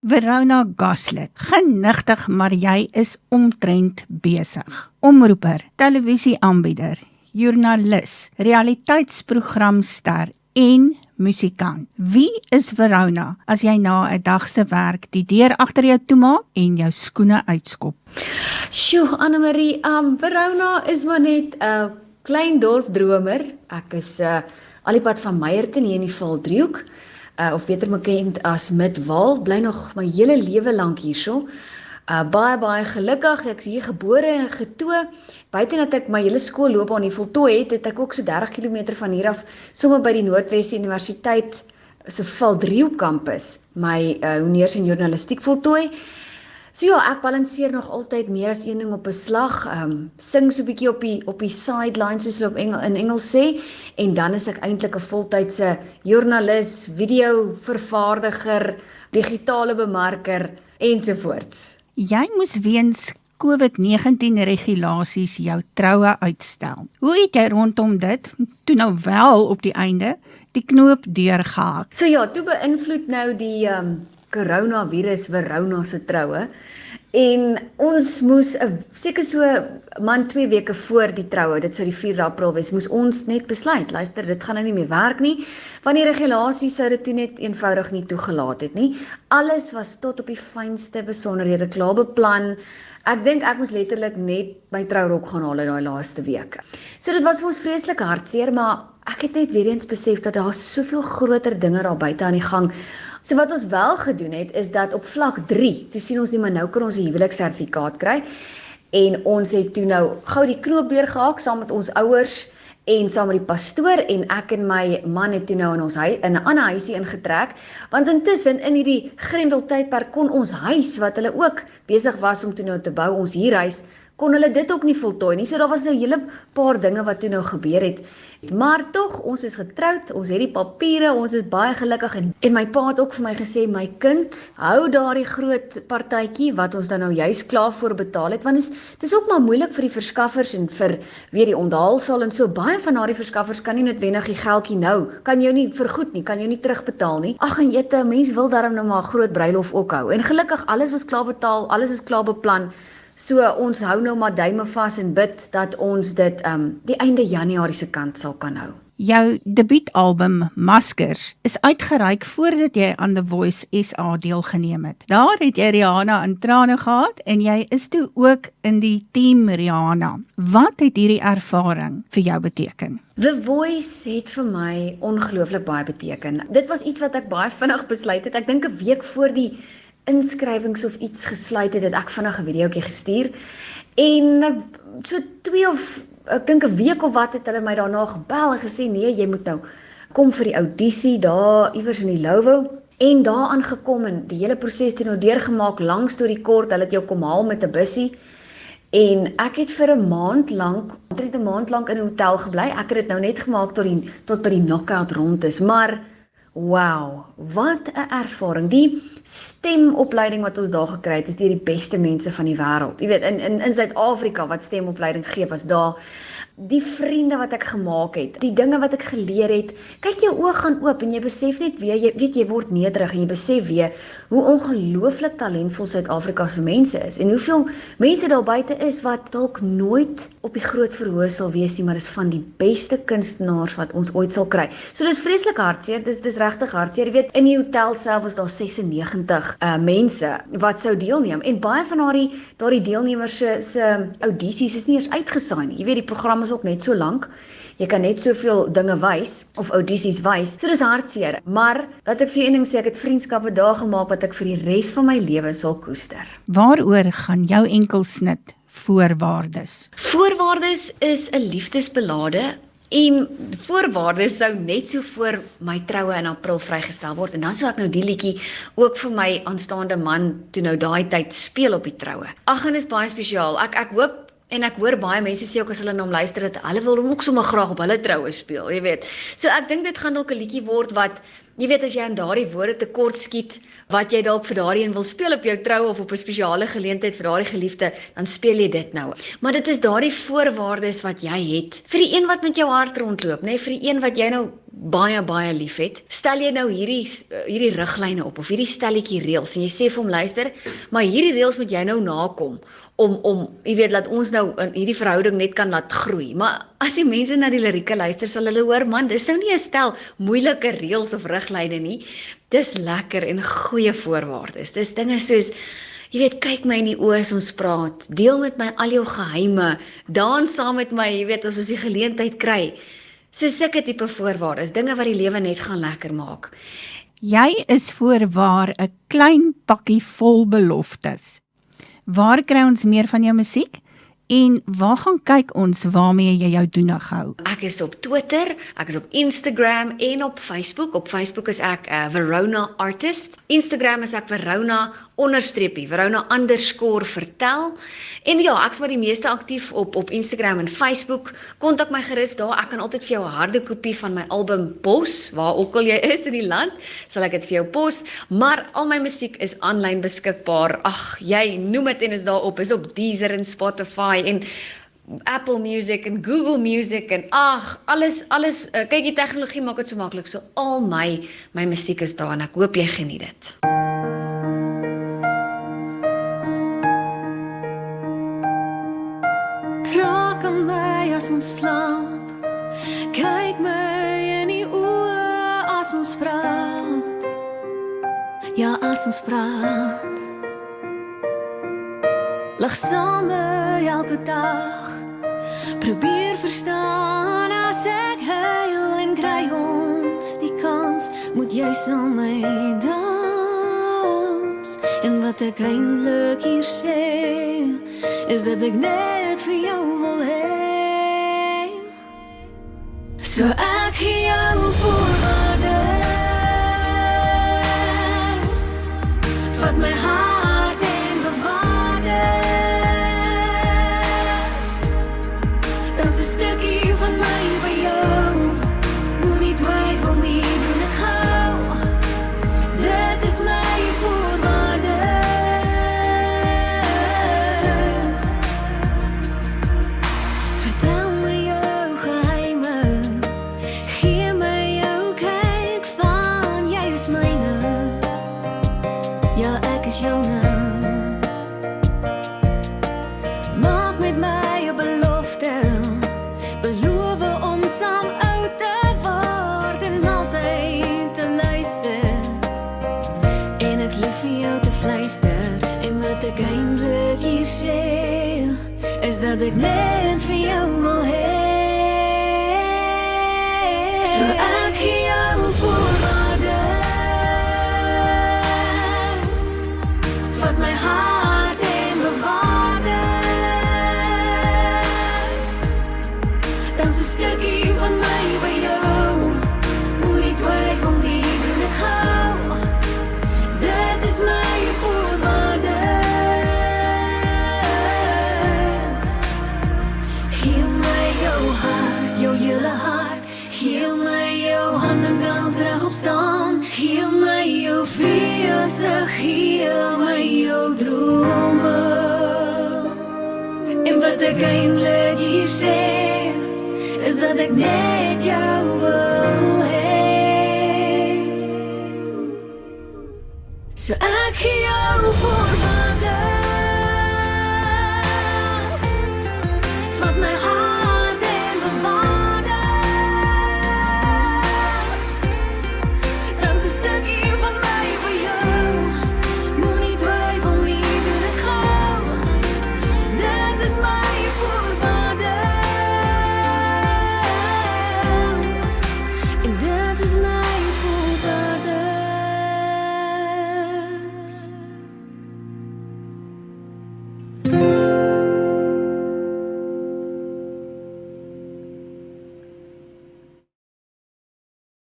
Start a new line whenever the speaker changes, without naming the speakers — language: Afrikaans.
Verona Gaslett, genigtig, maar jy is omtrent besig. Omroeper, televisieaanbieder, joernalis, realiteitsprogramster en musikant. Wie is Verona as jy na 'n dag se werk die deur agter jou toemaak en jou skoene uitskop?
Sjoe, Annemarie, Verona is maar net 'n klein dorpdromer. Ek is al die pad van Meyerton hier in die Vaaldriehoek, of beter bekend as Midwaal, bly nog my hele lewe lank hierso. Baie gelukkig, ek is hier gebore en getoe. Buiten dat ek my hele skoolloopbaan hier voltooi het ek ook so 30 km van hier af, sommer by die Noordwes Universiteit se Vaaldriehoek kampus, my honeurs in journalistiek voltooi. So ja, ek balanseer nog altyd meer as een ding op 'n slag, sing so 'n bietjie op die sidelines soos hulle in Engels sê, en dan is ek eintlik 'n voltydse joernalis, videovervaardiger, digitale bemarker ensovoorts.
Jy moes weens COVID-19 regulasies jou troue uitstel. Hoe het jy rondom dit, toe nou wel op die einde, die knoop deurgehak?
So ja, toe beïnvloed nou die coronavirus Verona se troue. En ons moes seker so man 2 weke voor die troue, dit sou die 4de April wees, moes ons net besluit, luister, dit gaan nou nie meer werk nie, want die regulasies sou dit toe net eenvoudig nie toegelaat het nie. Alles was tot op die fynste besonderhede klaar beplan. Ek dink ek moes letterlik net my trourok gaan haal in daai laaste week. So dit was vir ons vreeslik hartseer, maar ek het net weer eens besef dat daar soveel groter dinge daar buite aan die gang. So wat ons wel gedoen het, is dat op vlak 3, toe sien ons nie, maar nou kan ons 'n huweliksertifikaat kry, en ons het toe nou gou die knoop deurgehak, saam met ons ouers, en saam met die pastoor, en ek en my man het toe nou in 'n ander huisie ingetrek, want intussen, in hierdie grendeltydperk, kon ons huis, wat hulle ook besig was om toe nou te bou, ons huurhuis, kon hulle dit ook nie voltooi nie, so daar was nou 'n hele paar dinge wat toe nou gebeur het, maar tog, ons is getroud, ons het die papiere, ons is baie gelukkig, en my pa het ook vir my gesê, my kind, hou daardie groot partytjie, wat ons dan nou juist klaar voor betaal het, want dit is ook maar moeilik vir die verskaffers, en vir weer die onthaalsaal, en so baie van daardie verskaffers kan nie noodwendig die geldjie nou, kan jou nie vergoed nie, kan jou nie terugbetaal nie. Ag en jette, mens wil daarom nou maar 'n groot bruilof ook hou, en gelukkig, alles was klaar betaal, alles is klaar beplan. So ons hou nou maar duime vas en bid dat ons dit die einde Januarie se kant sal kan hou.
Jou debuutalbum Maskers is uitgereik voordat jy aan The Voice SA deelgeneem het. Daar het jy Rihanna in trane gehad en jy is toe ook in die team Rihanna. Wat het hierdie ervaring vir jou beteken?
The Voice het vir my ongelooflik baie beteken. Dit was iets wat ek baie vinnig besluit het. Ek dink 'n week voor die inskrywings of iets gesluit het ek vinnig 'n videoetjie gestuur, en so 2 of ek dink 'n week of wat het hulle my daarna gebel en gesê, nee, jy moet nou kom vir die audisie daar iewers in die Lowville, en daar aangekom en die hele proses toe nou deurgemaak, lang storie kort, hulle het jou kom haal met 'n bussie, en ek het vir 'n maand lank in 'n hotel gebly. Ek het dit nou net gemaak tot by die knockout rond is, maar wow, wat 'n ervaring. Die stemopleiding wat ons daar gekry het, is deur die beste mense van die wêreld. Jy weet, in Suid-Afrika wat stemopleiding gee, was daar die vriende wat ek gemaak het, die dinge wat ek geleer het. Kyk, jou oë gaan oop en jy besef net weer, jy word nederig en jy besef weer hoe ongelooflik talentvol Suid-Afrika se mense is en hoeveel mense daar buite is wat dalk nooit op die groot verhoog sal wees nie, maar is van die beste kunstenaars wat ons ooit sal kry. So dis vreeslik hartseer, dis regtig hartseer. Jy weet, in die hotel self was daar 96 mense wat sou deelneem, en baie van daardie deelnemers se audisies is nie eers uitgesaai nie. Jy weet, die program is ook net so lank. Jy kan net soveel dinge wys of audisies wys. So dis hartseer, maar laat ek vir een ding sê, ek het vriendskappe daar gemaak wat ek vir die res van my lewe sal koester.
Waaroor gaan jou enkelsnit Voorwaardes?
Voorwaardes is 'n liefdesbelade, en voorwaardes sou net so voor my troue in April vrygestel word, en dan sou ek nou die liedjie ook vir my aanstaande man toe nou daai tyd speel op die troue. Ag, en is baie spesiaal. Ek hoop, en ek hoor baie mense sê ook as hulle na hom luister, dat hulle wil hom ook sommer graag op hulle troue speel, jy weet. So ek dink dit gaan dalk 'n liedjie word wat Jy weet as jy aan daardie woorde tekort skiet, wat jy dalk vir daardie een wil speel op jou troue of op 'n spesiale geleentheid vir daardie geliefde, dan speel jy dit nou. Maar dit is daardie voorwaardes wat jy het vir die een wat met jou hart rondloop, nê, vir die een wat jy nou baie lief het. Stel jy nou hierdie riglyne op of hierdie stelletjie reëls en jy sê vir hom luister, maar hierdie reëls moet jy nou nakom om jy weet laat ons nou in hierdie verhouding net kan laat groei. Maar as die mense na die lirieke luister, sal hulle hoor man, dis nou nie 'n stel moeilike reëls of riglyne nie. Dis lekker en goeie voorwaardes. Dis dinge soos jy weet, kyk my in die oë as ons praat, deel met my al jou geheime, dans saam met my, jy weet, as ons die geleentheid kry. So sulke tipe voorwaardes, dinge wat die lewe net gaan lekker maak.
Jy is voorwaar 'n klein pakkie vol beloftes. Waar kry ons meer van jou musiek? En waar gaan kyk ons waarmee jy jou doenig hou?
Ek is op Twitter, ek is op Instagram en op Facebook. Op Facebook is ek Verona Artist. Instagram is ek Verona_vertel. En ja, ek is maar die meeste aktief op Instagram en Facebook. Kontak my gerus daar. Ek kan altyd vir jou 'n harde kopie van my album pos, waar ook al jy is in die land, sal ek dit vir jou pos. Maar al my musiek is aanlyn beskikbaar. Ag, jy noem dit en is daarop, is op Deezer en Spotify en Apple Music en Google Music en alles, kyk die tegnologie maak dit so maklik, so al my musiek is daar en ek hoop jy geniet dit.
Raak aan my as ons slaap, kyk my in die oë as ons praat, ja as ons praat. Lag same elke dag, probeer verstaan as ek huil en kry ons die kans, moet jy saam my dans. En wat ek eindelijk hier sê, is dat ek net vir jou wil hê. So ek gee jou voorwaardes, vat my hart en bewaar dit. Dans 'n stukkie van my by jou, moenie twyfel nie, doen dit gou. Dit is my voorwaardes. Vertel my jou geheime, gee my jou kyk van jy is myne. Ja, ek is joune. Maak met my 'n belofte, beloof om saam oud te word en altyd te luister. En ek lief vir jou te fluister. En wat ek eindelijk hier sê, is dat ek net vir jou wil hê. So ek gee jou voorwaardes, vat my hart en bewaar dit. Dans 'n stukkie van my by jou, moenie twyfel nie, doen dit gou. Dit is my voorwaardes. Gee my jou hart, jou hele hart. Gee my jou hand, dan kan ons regop staan. Gee my jou vrese, gee my jou drome. En wat ek eindelijk hier sê, is dat ek net jou wil hê. So ek gee jou voorwaardes.